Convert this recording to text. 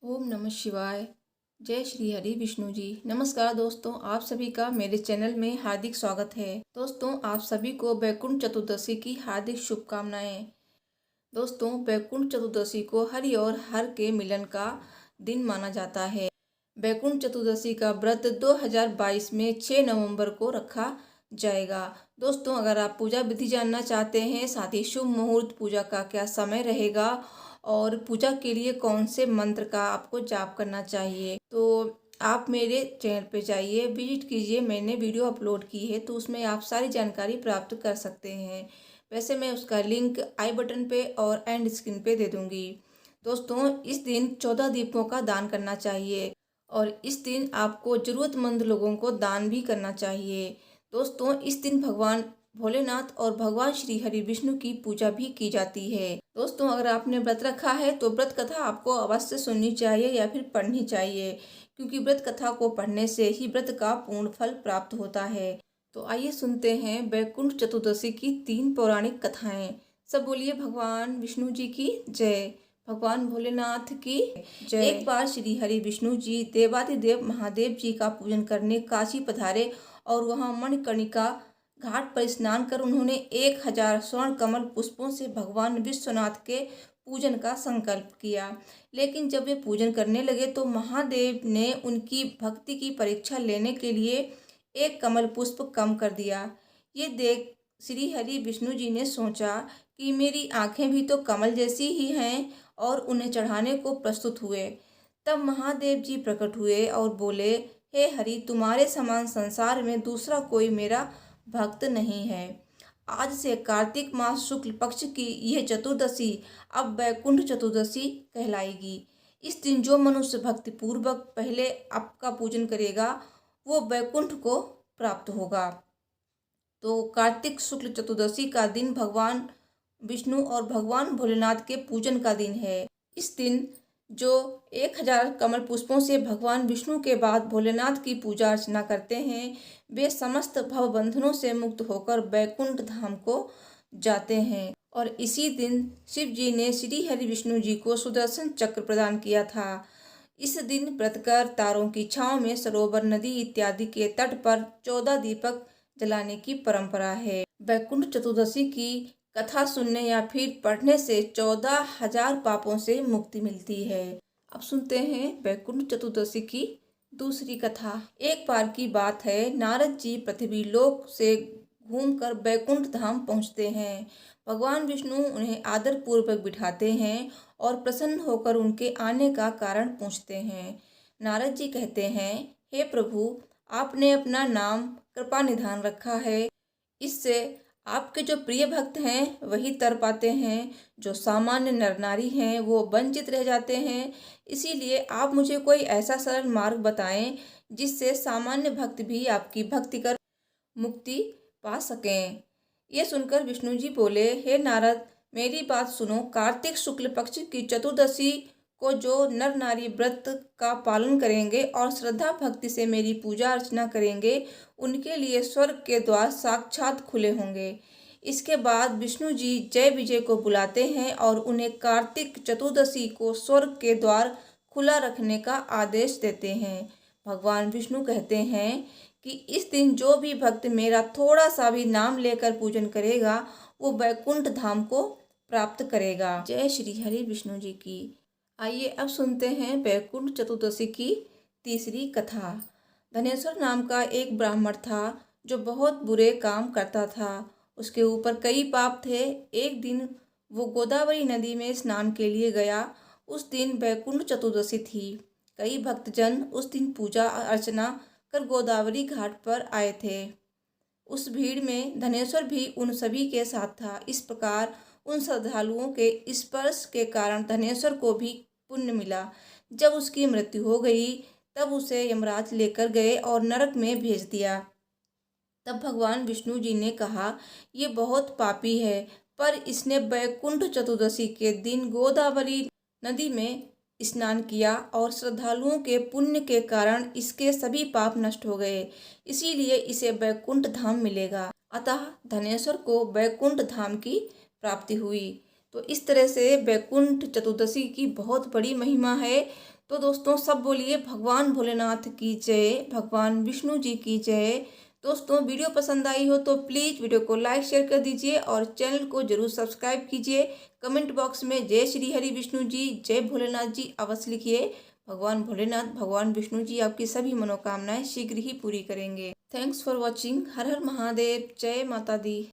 ओम नमः शिवाय। जय श्री हरि विष्णु जी। नमस्कार दोस्तों, आप सभी का मेरे चैनल में हार्दिक स्वागत है। दोस्तों, आप सभी को वैकुंठ चतुर्दशी की हार्दिक शुभकामनाएं। दोस्तों, वैकुंठ चतुर्दशी को हरि और हर के मिलन का दिन माना जाता है। वैकुंठ चतुर्दशी का व्रत 2022 में 6 नवंबर को रखा जाएगा। दोस्तों, अगर आप पूजा विधि जानना चाहते हैं, साथ ही शुभ मुहूर्त, पूजा का क्या समय रहेगा और पूजा के लिए कौन से मंत्र का आपको जाप करना चाहिए, तो आप मेरे चैनल पे जाइए, विजिट कीजिए। मैंने वीडियो अपलोड की है, तो उसमें आप सारी जानकारी प्राप्त कर सकते हैं। वैसे मैं उसका लिंक आई बटन पे और एंड स्क्रीन पे दे दूंगी। दोस्तों, इस दिन 14 दीपों का दान करना चाहिए और इस दिन आपको ज़रूरतमंद लोगों को दान भी करना चाहिए। दोस्तों, इस दिन भगवान भोलेनाथ और भगवान श्री हरि विष्णु की पूजा भी की जाती है। दोस्तों, अगर आपने व्रत रखा है तो व्रत कथा आपको अवश्य सुननी चाहिए या फिर पढ़नी चाहिए, क्योंकि व्रत कथा को पढ़ने से ही व्रत का पूर्ण फल प्राप्त होता है। तो आइए सुनते हैं वैकुंठ चतुर्दशी की 3 पौराणिक कथाएं। सब बोलिए भगवान विष्णु जी की जय, भगवान भोलेनाथ की जय। एक बार श्री हरि विष्णु जी देवादिदेव महादेव जी का पूजन करने काशी पधारे और वहां मणिकर्णिका घाट पर स्नान कर उन्होंने 1000 स्वर्ण कमल पुष्पों से भगवान विश्वनाथ के पूजन का संकल्प किया। लेकिन जब वे पूजन करने लगे तो महादेव ने उनकी भक्ति की परीक्षा लेने के लिए एक कमल पुष्प कम कर दिया। ये देख श्री हरि विष्णु जी ने सोचा कि मेरी आंखें भी तो कमल जैसी ही हैं, और उन्हें चढ़ाने को प्रस्तुत हुए। तब महादेव जी प्रकट हुए और बोले, हे हरि, तुम्हारे समान संसार में दूसरा कोई मेरा भक्त नहीं है। आज से कार्तिक मास शुक्ल पक्ष की यह चतुर्दशी अब वैकुंठ चतुर्दशी कहलाएगी। इस दिन जो मनुष्य भक्ति पूर्वक पहले आपका पूजन करेगा वो वैकुंठ को प्राप्त होगा। तो कार्तिक शुक्ल चतुर्दशी का दिन भगवान विष्णु और भगवान भोलेनाथ के पूजन का दिन है। इस दिन जो 1000 कमल पुष्पों से भगवान विष्णु के बाद भोलेनाथ की पूजा अर्चना करते हैं, वे समस्त भव बंधनों से मुक्त होकर वैकुंठ धाम को जाते हैं। और इसी दिन शिव जी ने श्री हरि विष्णु जी को सुदर्शन चक्र प्रदान किया था। इस दिन व्रत कर तारों की छांव में सरोवर, नदी इत्यादि के तट पर 14 दीपक जलाने की परंपरा है। वैकुंठ चतुर्दशी की कथा सुनने या फिर पढ़ने से 14,000 पापों से मुक्ति मिलती है। अब सुनते हैं वैकुंठ चतुर्दशी की दूसरी कथा। एक बार की बात है, नारद जी पृथ्वी लोक से घूमकर वैकुंठ धाम पहुंचते हैं। भगवान विष्णु उन्हें आदर पूर्वक बिठाते हैं और प्रसन्न होकर उनके आने का कारण पूछते हैं। नारद जी कहते हैं, हे प्रभु, आपने अपना नाम कृपा निधान रखा है। इससे आपके जो प्रिय भक्त हैं वही तर पाते हैं, जो सामान्य नर नारी हैं वो वंचित रह जाते हैं। इसीलिए आप मुझे कोई ऐसा सरल मार्ग बताएं जिससे सामान्य भक्त भी आपकी भक्ति कर मुक्ति पा सकें। ये सुनकर विष्णु जी बोले, हे नारद, मेरी बात सुनो। कार्तिक शुक्ल पक्ष की चतुर्दशी को जो नर नारी व्रत का पालन करेंगे और श्रद्धा भक्ति से मेरी पूजा अर्चना करेंगे, उनके लिए स्वर्ग के द्वार साक्षात खुले होंगे। इसके बाद विष्णु जी जय विजय को बुलाते हैं और उन्हें कार्तिक चतुर्दशी को स्वर्ग के द्वार खुला रखने का आदेश देते हैं। भगवान विष्णु कहते हैं कि इस दिन जो भी भक्त मेरा थोड़ा सा भी नाम लेकर पूजन करेगा वो वैकुंठ धाम को प्राप्त करेगा। जय श्री हरि विष्णु जी की। आइए अब सुनते हैं वैकुंठ चतुर्दशी की तीसरी कथा। धनेश्वर नाम का एक ब्राह्मण था जो बहुत बुरे काम करता था। उसके ऊपर कई पाप थे। एक दिन वो गोदावरी नदी में स्नान के लिए गया। उस दिन वैकुंठ चतुर्दशी थी। कई भक्तजन उस दिन पूजा अर्चना कर गोदावरी घाट पर आए थे। उस भीड़ में धनेश्वर भी उन सभी के साथ था। इस प्रकार उन श्रद्धालुओं के स्पर्श के कारण धनेश्वर को भी पुण्य मिला। जब उसकी मृत्यु हो गई तब उसे यमराज लेकर गए और नरक में भेज दिया। तब भगवान विष्णु जी ने कहा, ये बहुत पापी है, पर इसने वैकुंठ चतुर्दशी के दिन गोदावरी नदी में स्नान किया और श्रद्धालुओं के पुण्य के कारण इसके सभी पाप नष्ट हो गए, इसीलिए इसे वैकुंठ धाम मिलेगा। अतः धनेश्वर को वैकुंठ धाम की प्राप्ति हुई। तो इस तरह से वैकुंठ चतुर्दशी की बहुत बड़ी महिमा है। तो दोस्तों सब बोलिए भगवान भोलेनाथ की जय, भगवान विष्णु जी की जय। दोस्तों वीडियो पसंद आई हो तो प्लीज़ वीडियो को लाइक शेयर कर दीजिए और चैनल को जरूर सब्सक्राइब कीजिए। कमेंट बॉक्स में जय श्री हरि विष्णु जी, जय भोलेनाथ जी अवश्य लिखिए। भगवान भोलेनाथ, भगवान विष्णु जी आपकी सभी मनोकामनाएं शीघ्र ही पूरी करेंगे। Thanks for watching. हर हर महादेव, जय माता दी।